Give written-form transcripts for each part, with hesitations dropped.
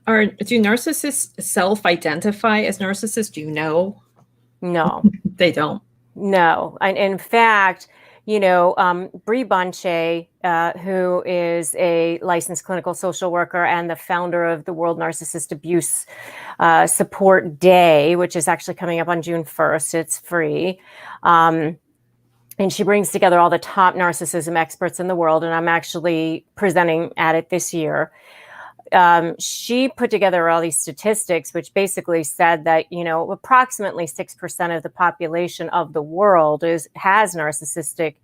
Do narcissists self-identify as narcissists? Do you know? No. They don't. No. And in fact, Bree Bonchay, who is a licensed clinical social worker and the founder of the World Narcissist Abuse Support Day, which is actually coming up on June 1st. It's free. And she brings together all the top narcissism experts in the world. And I'm actually presenting at it this year. She put together all these statistics, which basically said that, approximately 6% of the population of the world has narcissistic,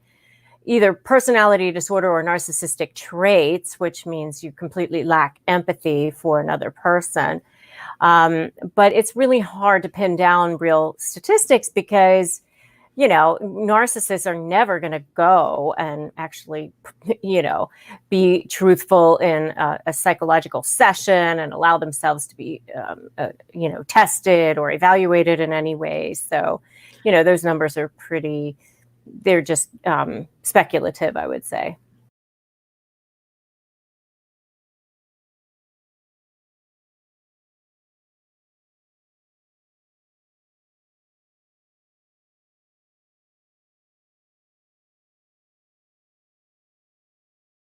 either personality disorder or narcissistic traits, which means you completely lack empathy for another person. But it's really hard to pin down real statistics because narcissists are never going to go and actually, be truthful in a psychological session and allow themselves to be, tested or evaluated in any way. So, those numbers are they're just speculative, I would say.